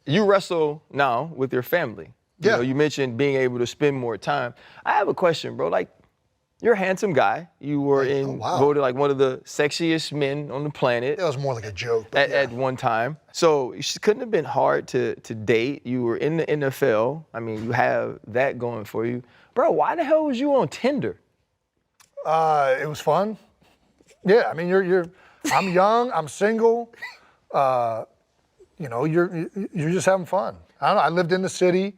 you wrestle now with your family. Yeah. You know, you mentioned being able to spend more time. I have a question, bro. Like, you're a handsome guy. You were voted like one of the sexiest men on the planet. That was more like a joke. But at one time. So it couldn't have been hard to date. You were in the NFL. I mean, you have that going for you. Bro, why the hell was you on Tinder? It was fun. Yeah, I mean, I'm young, I'm single. You know, you're just having fun. I don't know, I lived in the city.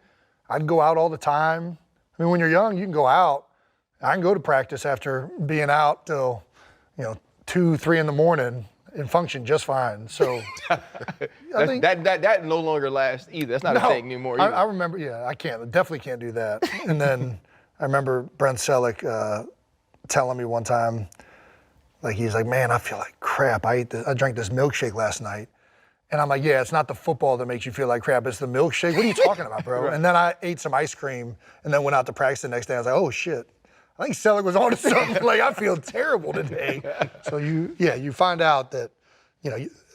I'd go out all the time. I mean, when you're young, you can go out. I can go to practice after being out till, 2, 3 in the morning and function just fine. So I think that no longer lasts either. That's not a thing anymore either. I remember, I definitely can't do that. And then I remember Brent Selleck telling me one time, like, he's like, man, I feel like crap. I drank this milkshake last night. And I'm like, yeah, it's not the football that makes you feel like crap, it's the milkshake. What are you talking about, bro? Right. And then I ate some ice cream and then went out to practice the next day. I was like, oh shit. I think Selleck was on to something. Like, I feel terrible today. So you find out that,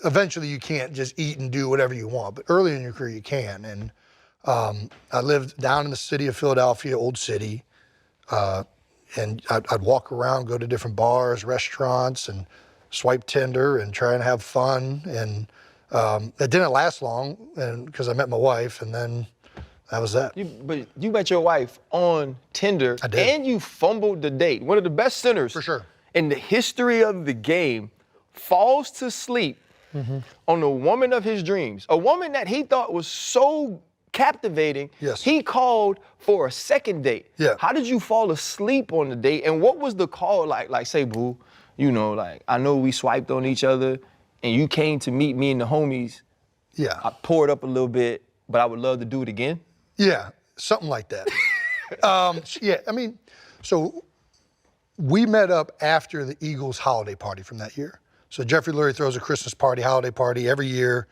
eventually you can't just eat and do whatever you want. But early in your career, you can. And I lived down in the city of Philadelphia, Old City. And I'd walk around, go to different bars, restaurants, and swipe Tinder and try and have fun. And it didn't last long because I met my wife, and then that was that. But you met your wife on Tinder. I did. And you fumbled the date. One of the best centers for sure in the history of the game falls to sleep on the woman of his dreams, a woman that he thought was so captivating. Yes. He called for a second date. Yeah. How did you fall asleep on the date? And what was the call like? Like, say, boo, I know we swiped on each other and you came to meet me and the homies. Yeah. I poured up a little bit, but I would love to do it again. Yeah, something like that. Yeah, I mean, so we met up after the Eagles holiday party from that year. So Jeffrey Lurie throws a Christmas party, holiday party every year.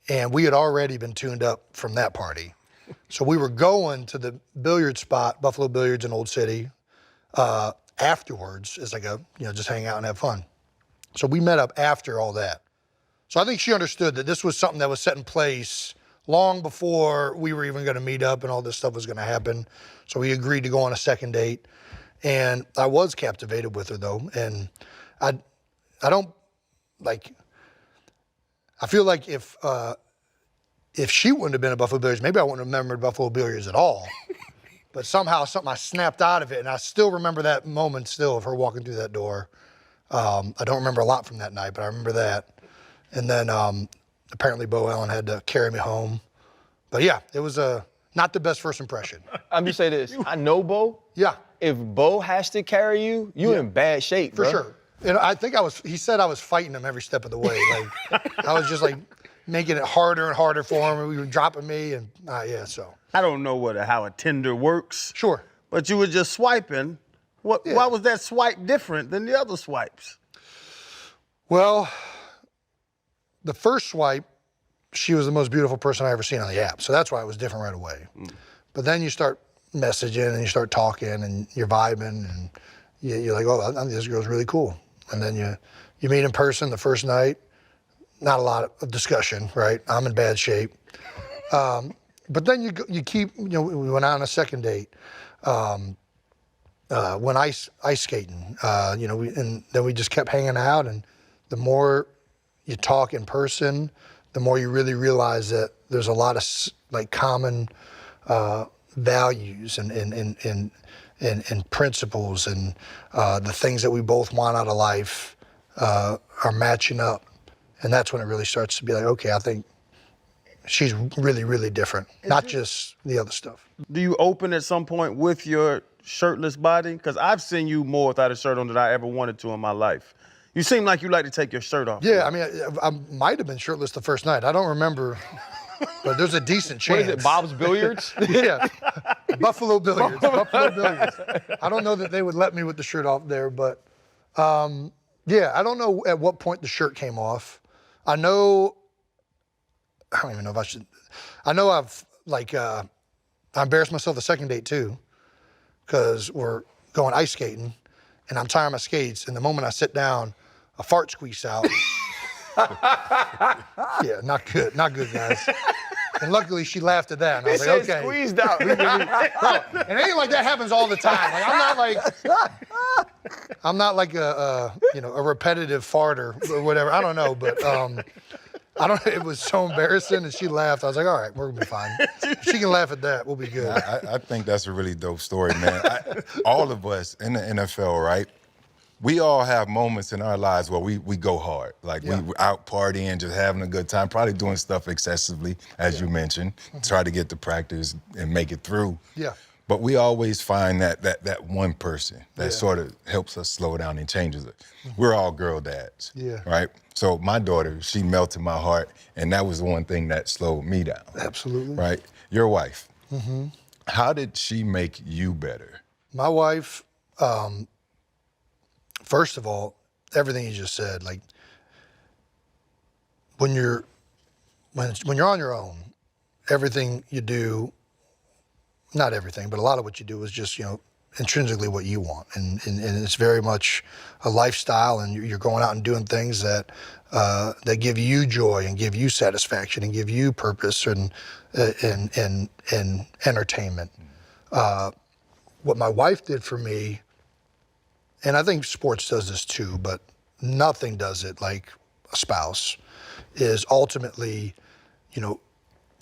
And we had already been tuned up from that party. So we were going to the billiard spot, Buffalo Billiards in Old City, afterwards as like just hang out and have fun. So we met up after all that. So I think she understood that this was something that was set in place long before we were even going to meet up and all this stuff was going to happen. So we agreed to go on a second date. And I was captivated with her though. And I don't I feel like if she wouldn't have been at Buffalo Billiards, maybe I wouldn't have remembered Buffalo Billiards at all. But somehow I snapped out of it, and I still remember that moment still of her walking through that door. I don't remember a lot from that night, but I remember that. And then apparently Bo Allen had to carry me home. But yeah, it was not the best first impression. I'm just say this, I know Bo. Yeah. If Bo has to carry you, you're in bad shape, For sure. And I think he said I was fighting him every step of the way. Like, I was just like making it harder and harder for him. He was dropping me and so. I don't know how a Tinder works. Sure. But you were just swiping. Why was that swipe different than the other swipes? Well, the first swipe, she was the most beautiful person I ever seen on the app. So that's why it was different right away. But then you start messaging and you start talking and you're vibing and you're like, oh, this girl's really cool. And then you meet in person the first night. Not a lot of discussion, right? I'm in bad shape. But then you keep, we went out on a second date. Went ice skating, and then we just kept hanging out. And the more you talk in person, the more you really realize that there's a lot of common values and principles and the things that we both want out of life are matching up. And that's when it really starts to be like, okay, I think she's really, really different, not just the other stuff. Do you open at some point with your shirtless body? Because I've seen you more without a shirt on than I ever wanted to in my life. You seem like you like to take your shirt off. Yeah, I mean, I might have been shirtless the first night. I don't remember, but there's a decent chance. What is it, Bob's Billiards? Yeah, Buffalo Billiards. Buffalo Billiards. I don't know that they would let me with the shirt off there, but yeah, I don't know at what point the shirt came off. I don't even know if I should. I know I embarrassed myself the second date too, because we're going ice skating, and I'm tying my skates, and the moment I sit down, a fart squeaks out. Yeah, not good, guys. And luckily she laughed at that. And I He was like, said okay. squeezed out. Bro, and anything like that happens all the time. Like I'm not like a repetitive farter or whatever. I don't know, but it was so embarrassing and she laughed. I was like, all right, we're gonna be fine. If she can laugh at that, we'll be good. I think that's a really dope story, man. All of us in the NFL, right? We all have moments in our lives where we go hard. Like we out partying, just having a good time, probably doing stuff excessively, as you mentioned, try to get to practice and make it through. Yeah. But we always find that one person that sort of helps us slow down and changes it. We're all girl dads, right? So my daughter, she melted my heart, and that was the one thing that slowed me down. Absolutely. Right? Your wife, how did she make you better? My wife, first of all, everything you just said, like when you're on your own, everything you do, not everything, but a lot of what you do is just, intrinsically what you want. And it's very much a lifestyle, and you're going out and doing things that give you joy and give you satisfaction and give you purpose and entertainment. What my wife did for me, and I think sports does this too, but nothing does it like a spouse, is ultimately,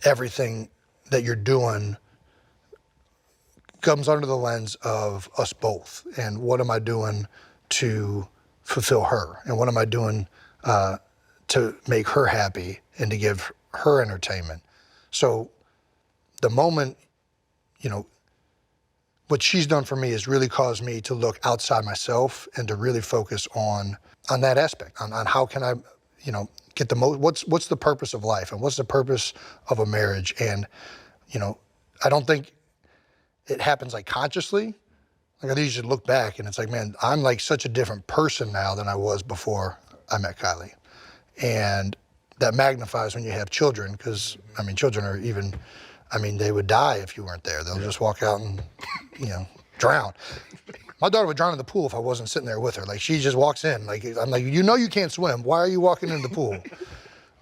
everything that you're doing comes under the lens of us both. And what am I doing to fulfill her? And what am I doing to make her happy and to give her entertainment? So the moment, what she's done for me has really caused me to look outside myself and to really focus on that aspect, on how can I, get the most, what's the purpose of life and what's the purpose of a marriage? And, I don't think it happens like consciously. Like I usually look back and it's like, man, I'm like such a different person now than I was before I met Kylie. And that magnifies when you have children, because children are even, they would die if you weren't there. They'll just walk out and, drown. My daughter would drown in the pool if I wasn't sitting there with her. Like she just walks in. Like I'm like, you can't swim. Why are you walking in the pool?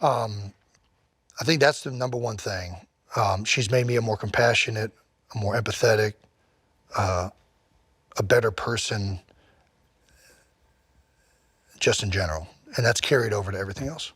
I think that's the number one thing. She's made me a more compassionate, a more empathetic, a better person, just in general. And that's carried over to everything else.